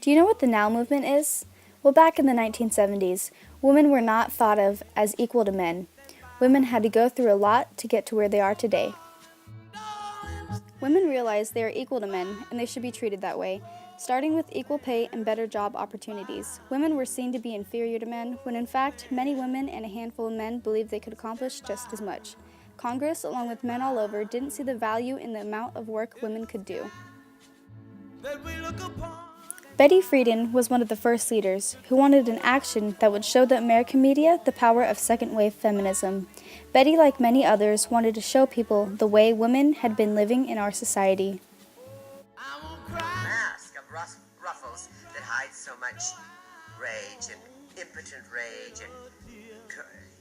Do you know what the Now Movement is? Well, back in the 1970s, women were not thought of as equal to men. Women had to go through a lot to get to where they are today. Women realized they are equal to men, and they should be treated that way. Starting with equal pay and better job opportunities, women were seen to be inferior to men, when in fact, many women and a handful of men believed they could accomplish just as much. Congress, along with men all over, didn't see the value in the amount of work women could do. Betty Friedan was one of the first leaders who wanted an action that would show the American media the power of second-wave feminism. Betty, like many others, wanted to show people the way women had been living in our society. Mask of ruffles that hides so much rage and impotent rage and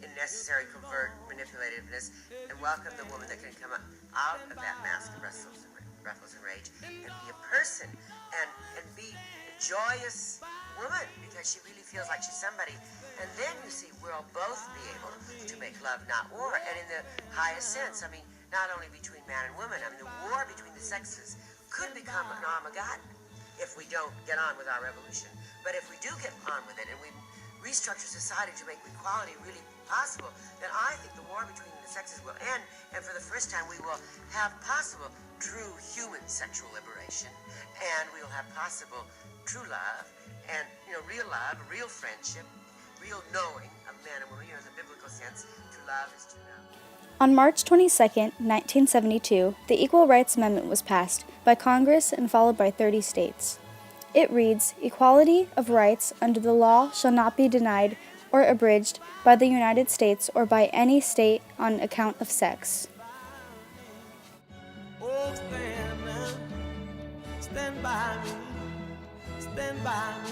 unnecessary covert manipulativeness, and welcome the woman that can come out of that mask of ruffles and rage and be a person and be a joyous woman because she really feels like she's somebody. And then you see we'll both be able to make love, not war, and in the highest sense, I mean, not only between man and woman, I mean, the war between the sexes could become an Armageddon if we don't get on with our revolution. But if we do get on with it and we restructure society to make equality really possible, then I think the war between the sexes will end, and for the first time we will have possible true human sexual liberation, and we will have possible true love, and real love, real friendship, real knowing of man and woman, in the biblical sense, to love is to know. On March 22, 1972, the Equal Rights Amendment was passed by Congress and followed by 30 states. It reads, "Equality of rights under the law shall not be denied or abridged by the United States or by any state on account of sex." Oh, stand by me, stand by me.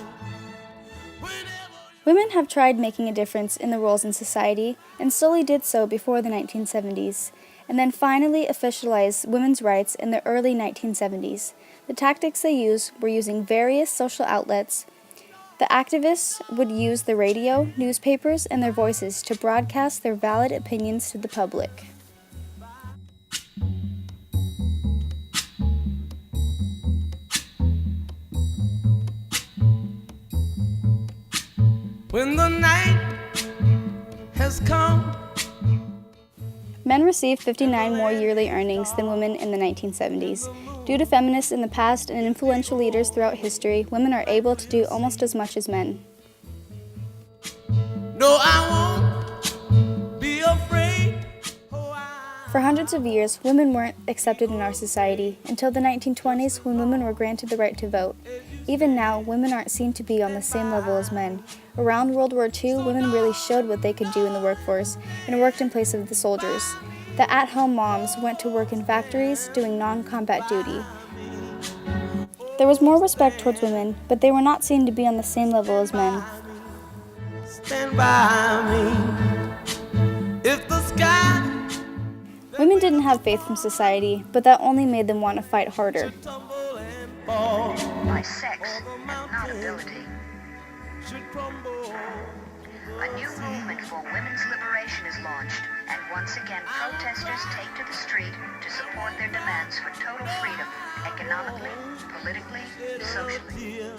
Women have tried making a difference in the roles in society, and slowly did so before the 1970s, and then finally officialized women's rights in the early 1970s. The tactics they used were using various social outlets. The activists would use the radio, newspapers, and their voices to broadcast their valid opinions to the public. When the night has come. Men received 59 more yearly earnings than women in the 1970s. Due to feminists in the past and influential leaders throughout history, women are able to do almost as much as men. No, I won't be afraid. For hundreds of years, women weren't accepted in our society until the 1920s when women were granted the right to vote. Even now, women aren't seen to be on the same level as men. Around World War II, women really showed what they could do in the workforce and worked in place of the soldiers. The at-home moms went to work in factories doing non-combat duty. There was more respect towards women, but they were not seen to be on the same level as men. Stand by me. If the sky Women didn't have faith from society, but that only made them want to fight harder. tumble and fall, By sex and not ability. should crumble. A new movement for women's liberation is launched, and once again protesters take to the street to support their demands for total freedom, economically, politically, socially.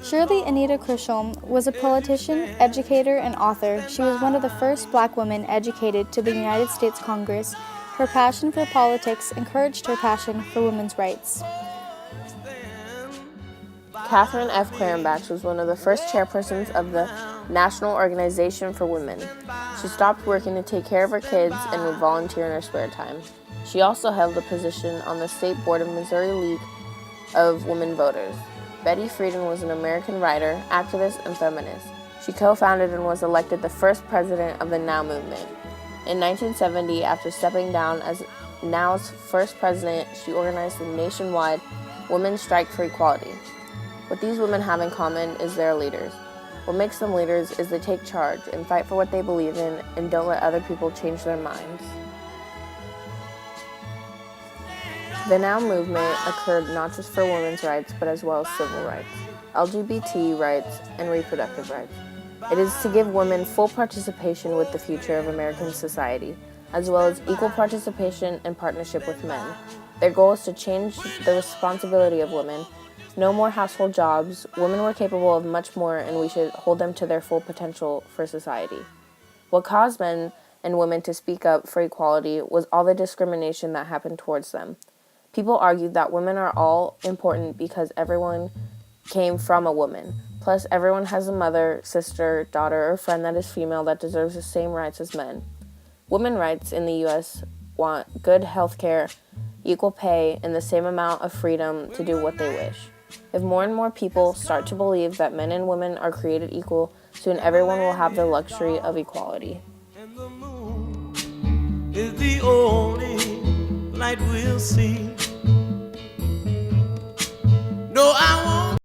Shirley Anita Chisholm was a politician, educator, and author. She was one of the first black women educated to the United States Congress. Her passion for politics encouraged her passion for women's rights. Catherine F. Clarenbach was one of the first chairpersons of the National Organization for Women. She stopped working to take care of her kids and would volunteer in her spare time. She also held a position on the State Board of Missouri League of Women Voters. Betty Friedan was an American writer, activist, and feminist. She co-founded and was elected the first president of the Now Movement. In 1970, after stepping down as Now's first president, she organized the nationwide Women's Strike for Equality. What these women have in common is their leaders. What makes them leaders is they take charge and fight for what they believe in and don't let other people change their minds. The Now Movement occurred not just for women's rights, but as well as civil rights, LGBT rights, and reproductive rights. It is to give women full participation with the future of American society, as well as equal participation and partnership with men. Their goal is to change the responsibility of women No more household jobs. Women were capable of much more, and we should hold them to their full potential for society. What caused men and women to speak up for equality was all the discrimination that happened towards them. People argued that women are all important because everyone came from a woman. Plus, everyone has a mother, sister, daughter, or friend that is female that deserves the same rights as men. Women's rights in the U.S. want good health care, equal pay, and the same amount of freedom to do what they wish. If more and more people start to believe that men and women are created equal, soon everyone will have the luxury of equality. And the moon is the only light we'll see. No, I won't.